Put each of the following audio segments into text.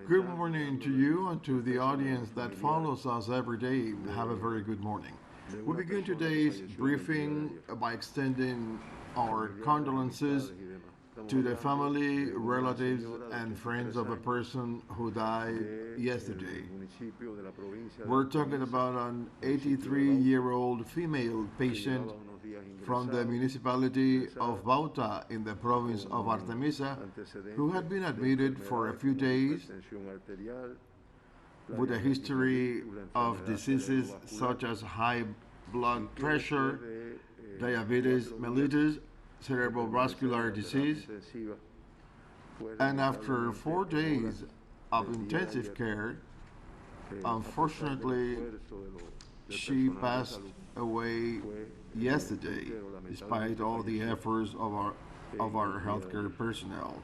Good morning to you and to the audience that follows us every day. Have a very good morning. We begin today's briefing by extending our condolences to the family, relatives, and friends of a person who died yesterday. We're talking about an 83-year-old female patient from the municipality of Bauta in the province of Artemisa, who had been admitted for a few days with a history of diseases such as high blood pressure, diabetes mellitus, cerebrovascular disease, and after 4 days of intensive care, unfortunately, she passed away yesterday, despite all the efforts of our healthcare personnel.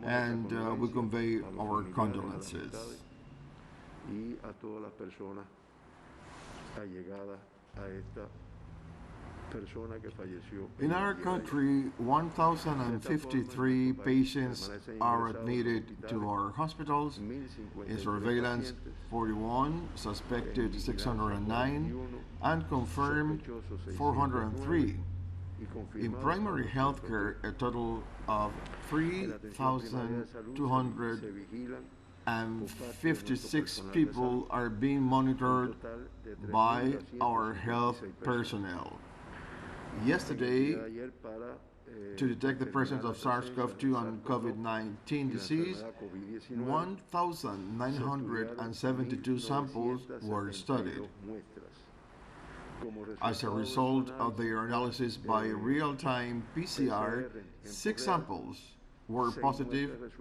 And we convey our condolences. In our country, 1,053 patients are admitted to our hospitals. In surveillance, 41, suspected 609, and confirmed 403. In primary health care, a total of 3,256 people are being monitored by our health personnel. Yesterday, to detect the presence of SARS-CoV-2 and COVID-19 disease, 1,972 samples were studied. As a result of their analysis by real-time PCR, 6 samples were positive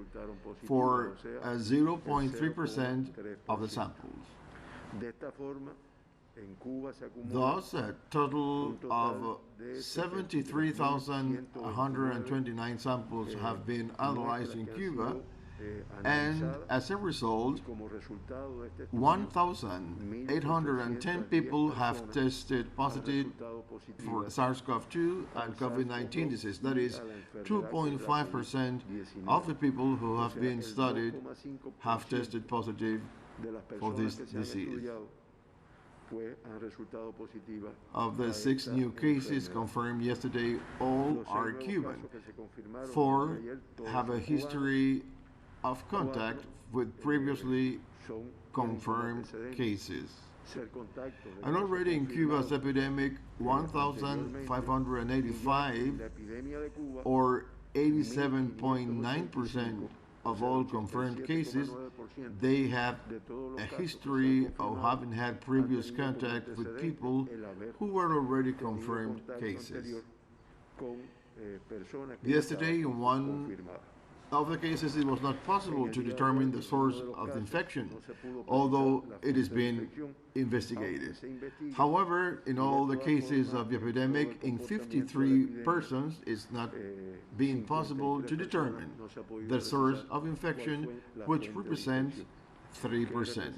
for 0.3% of the samples. Thus, a total of 73,129 samples have been analyzed in Cuba, and as a result, 1,810 people have tested positive for SARS-CoV-2 and COVID-19 disease. That is, 2.5% of the people who have been studied have tested positive for this disease. Of the 6 new cases confirmed yesterday, all are Cuban. 4 have a history of contact with previously confirmed cases. And already in Cuba's epidemic, 1,585, or 87.9% of all confirmed cases, they have a history of having had previous contact with people who were already confirmed cases. Yesterday, in one of the cases, it was not possible to determine the source of the infection, although it is being investigated. However, in all the cases of the epidemic, in 53 persons, it's not being possible to determine the source of infection, which represents 3%.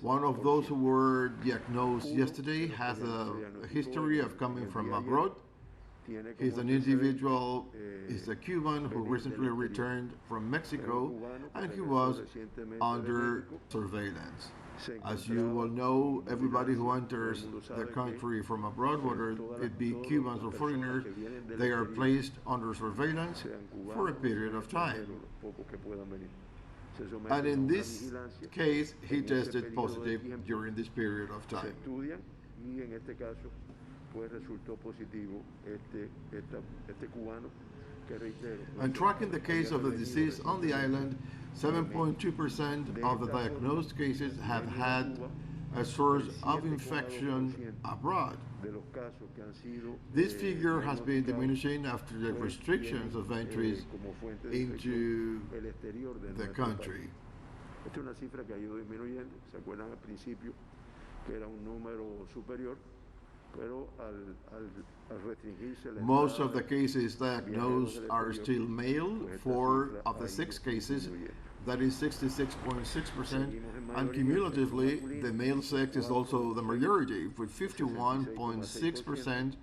One of those who were diagnosed yesterday has a history of coming from abroad. He's an individual, he's a Cuban who recently returned from Mexico, and he was under surveillance. As you will know, everybody who enters the country from abroad, whether it be Cubans or foreigners, they are placed under surveillance for a period of time. And in this case, he tested positive during this period of time. And tracking the case of the disease on the island, 7.2% of the diagnosed cases have had a source of infection abroad. This figure has been diminishing after the restrictions of entries into the country. Most of the cases diagnosed are still male. 4 of the 6 cases, that is 66.6%, and cumulatively, the male sex is also the majority, with 51.6%,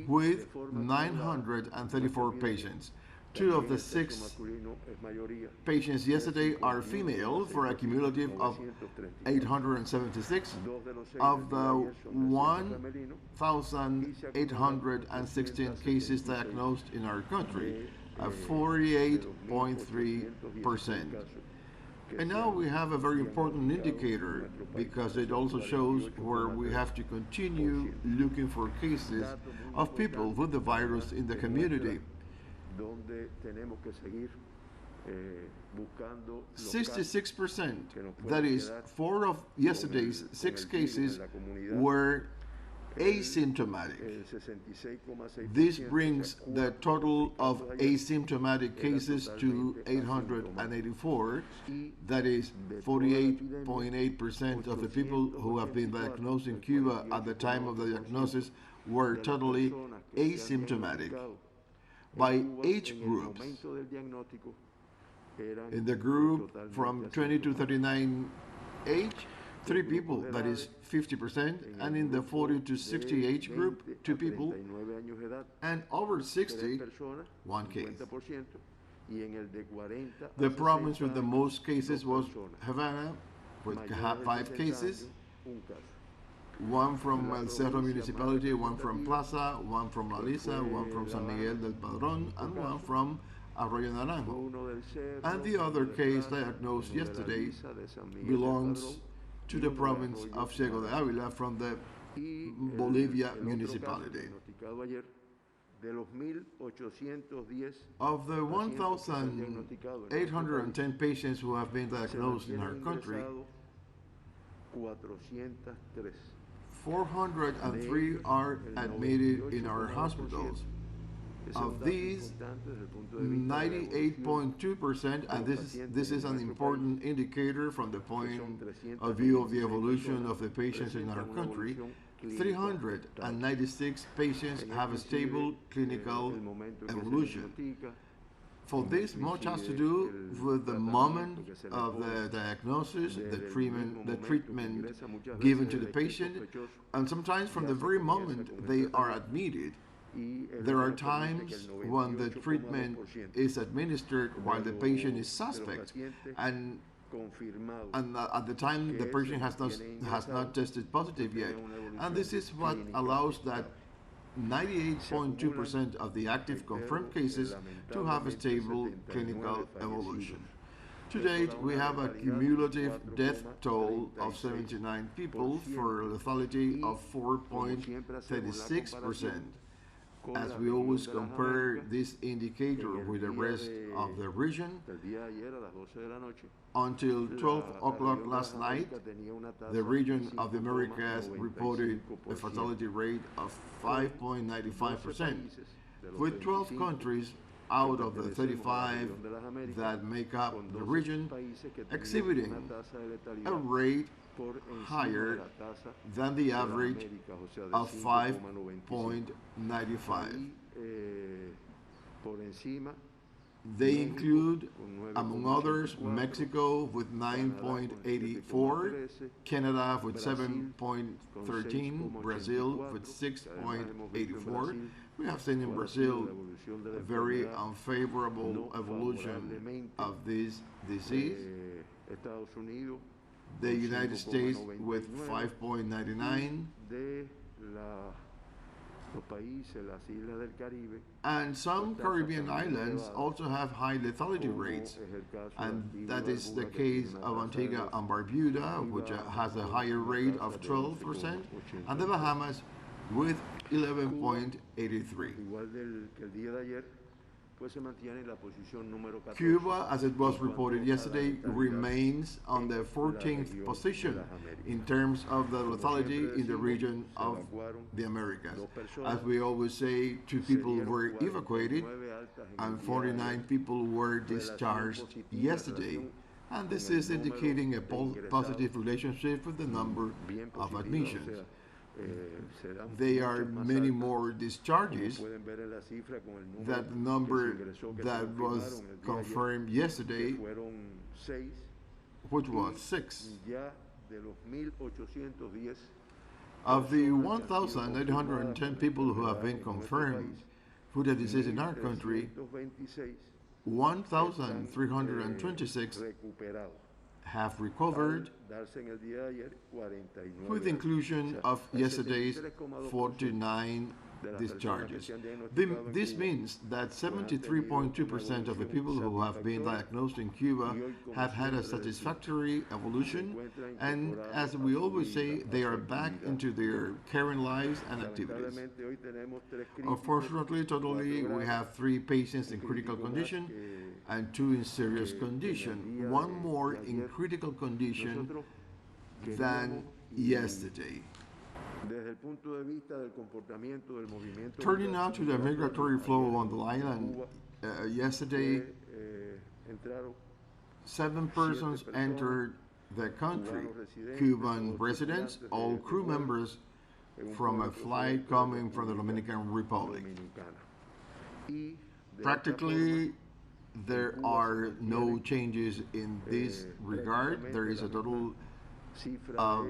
with 934 patients. Two of the six patients yesterday are female for a cumulative of 876 of the 1,816 cases diagnosed in our country, a 48.3%. And now we have a very important indicator because it also shows where we have to continue looking for cases of people with the virus in the community. 66%, that is, 4 of yesterday's 6 cases were asymptomatic. This brings the total of asymptomatic cases to 884. That is 48.8% of the people who have been diagnosed in Cuba at the time of the diagnosis were totally asymptomatic. By age groups, in the group from 20 to 39 age, 3 people, that is 50%, and in the 40 to 60 age group, 2 people, and over 60, 1 case. The province with the most cases was Havana, with 5 cases, 1 from El Cerro municipality, 1 from Plaza, 1 from La Lisa, 1 from San Miguel del Padrón, and 1 from Arroyo Naranjo. And the other case diagnosed yesterday belongs to the province of Ciego de Ávila from the Bolivia municipality. Of the 1,810 patients who have been diagnosed in our country, 403 are admitted in our hospitals. Of these, 98.2%, and this is an important indicator from the point of view of the evolution of the patients in our country, 396 patients have a stable clinical evolution. For this, much has to do with the moment of the diagnosis, the treatment given to the patient, and sometimes from the very moment they are admitted. There are times when the treatment is administered while the patient is suspect, and at the time the patient has not tested positive yet. And this is what allows that 98.2% of the active confirmed cases to have a stable clinical evolution. To date, we have a cumulative death toll of 79 people for a lethality of 4.36%. As we always compare this indicator with the rest of the region, until 12 o'clock last night, the region of the Americas reported a fatality rate of 5.95%, with 12 countries out of the 35 that make up the region exhibiting a rate higher than the average of 5.95. They include, among others, Mexico with 9.84, Canada with 7.13, Brazil with 6.84. We have seen in Brazil a very unfavorable evolution of this disease. The United States with 5.99, and some Caribbean islands also have high lethality rates, and that is the case of Antigua and Barbuda, which has a higher rate of 12%, and the Bahamas with 11.83. Cuba, as it was reported yesterday, remains on the 14th position in terms of the lethality in the region of the Americas. As we always say, 2 people were evacuated and 49 people were discharged yesterday. And this is indicating a positive relationship with the number of admissions. There are many more discharges. That number that was confirmed yesterday, which was 6. Of the 1,810 people who have been confirmed, food and disease in our country, 1,326 have recovered, with the inclusion of yesterday's 49 discharges. This means that 73.2% of the people who have been diagnosed in Cuba have had a satisfactory evolution, and as we always say, they are back into their caring lives and activities. Unfortunately, totally, we have 3 patients in critical condition and 2 in serious condition, 1 more in critical condition than yesterday. Turning now to the migratory flow on the island, yesterday 7 persons entered the country, Cuban residents, all crew members from a flight coming from the Dominican Republic. Practically, there are no changes in this regard. There is a total of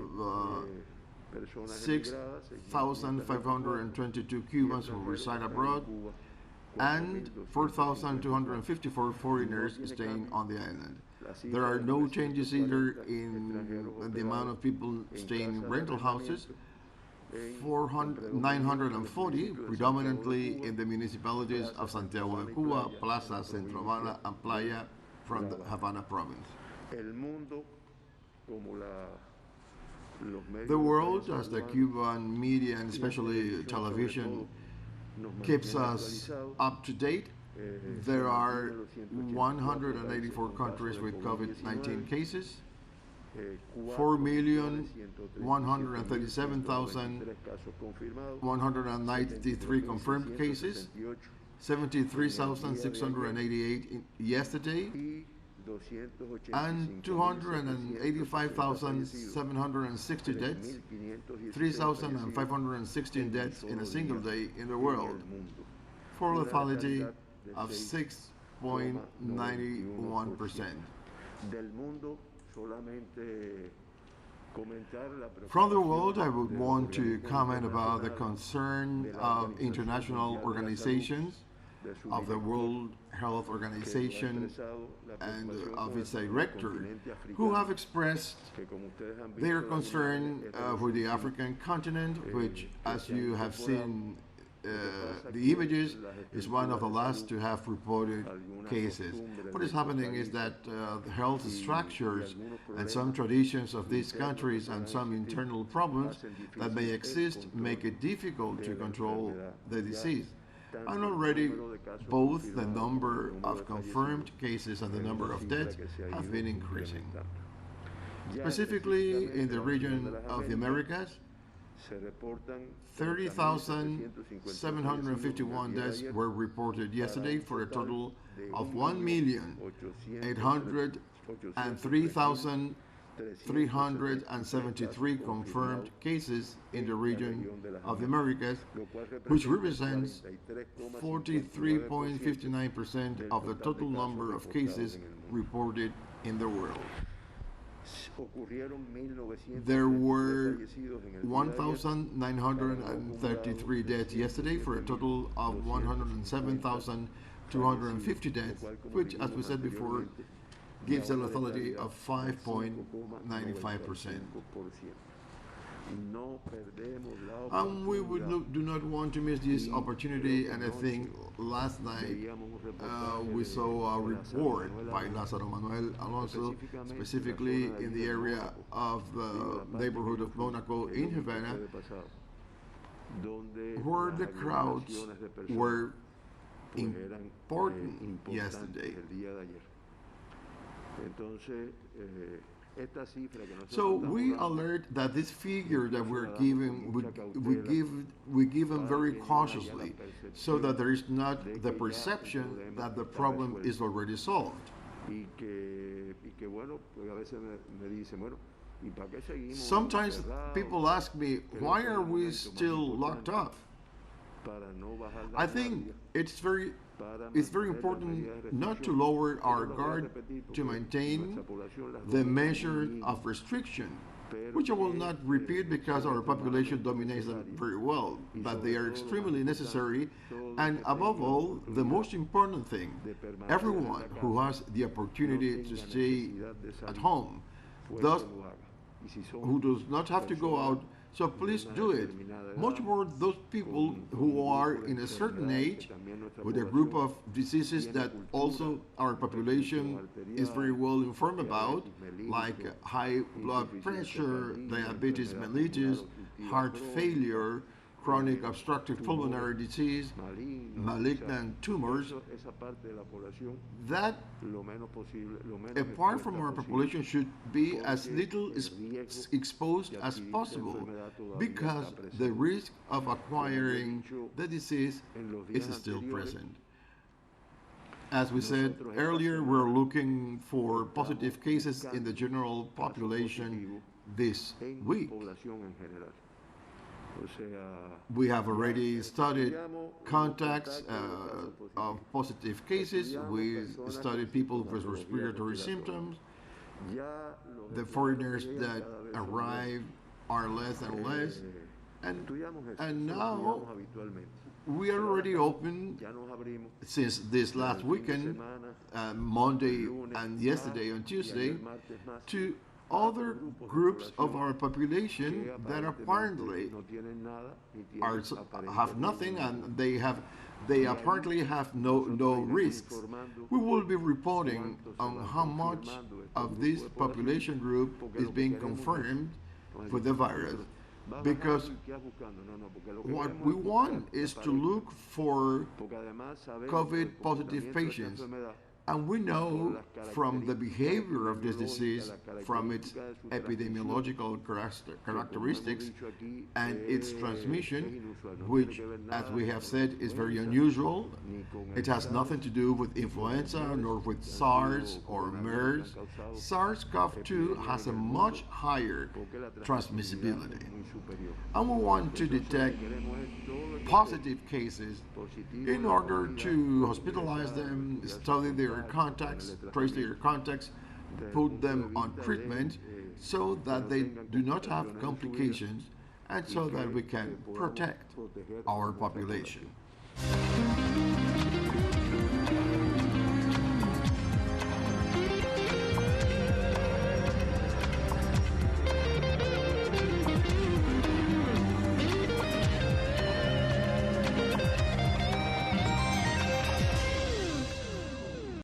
6,522 Cubans who reside abroad and 4,254 foreigners staying on the island. There are no changes either in the amount of people staying in rental houses, 940, predominantly in the municipalities of Santiago de Cuba, Plaza, Centro Habana, and Playa from the Havana province. The world, as the Cuban media and especially television keeps us up to date, there are 184 countries with COVID-19 cases, 4,137,193 confirmed cases, 73,688 yesterday, and 285,760 deaths, 3,516 deaths in a single day in the world, for a lethality of 6.91%. From the world, I would want to comment about the concern of international organizations, of the World Health Organization and of its director, who have expressed their concern for the African continent, which, as you have seen the images, is one of the last to have reported cases. What is happening is that the health structures and some traditions of these countries and some internal problems that may exist make it difficult to control the disease. And already both the number of confirmed cases and the number of deaths have been increasing. Specifically in the region of the Americas, 30,751 deaths were reported yesterday, for a total of 1,803,373 confirmed cases in the region of the Americas, which represents 43.59% of the total number of cases reported in the world. There were 1,933 deaths yesterday, for a total of 107,250 deaths, which, as we said before, gives a lethality of 5.95%. And we do not want to miss this opportunity, and I think last night we saw a report by Lázaro Manuel Alonso, specifically in the area of the neighborhood of Monaco in Havana, where the crowds were important yesterday. So we alert that this figure that we're giving, we give them very cautiously, so that there is not the perception that the problem is already solved. Sometimes people ask me, why are we still locked up? I think it's very important not to lower our guard, to maintain the measure of restriction, which I will not repeat because our population dominates them very well, but they are extremely necessary, And above all, the most important thing, everyone who has the opportunity to stay at home, thus who does not have to go out, so please do it. Much more those people who are in a certain age with a group of diseases that also our population is very well informed about, like high blood pressure, diabetes mellitus, heart failure, chronic obstructive pulmonary disease, malignant tumors, that a part from our population should be as little exposed as possible because the risk of acquiring the disease is still present. As we said earlier, we're looking for positive cases in the general population this week. We have already studied contacts of positive cases. We studied people with respiratory symptoms. The foreigners that arrive are less and less. And now we are already open since this last weekend, Monday and yesterday on Tuesday, to other groups of our population that apparently have nothing and they apparently have no risks. We will be reporting on how much of this population group is being confirmed with the virus, because what we want is to look for COVID positive patients. And we know from the behavior of this disease, from its epidemiological characteristics and its transmission, which, as we have said, is very unusual. It has nothing to do with influenza nor with SARS or MERS. SARS-CoV-2 has a much higher transmissibility. And we want to detect positive cases in order to hospitalize them, study their contacts, trace their contacts, put them on treatment so that they do not have complications and so that we can protect our population.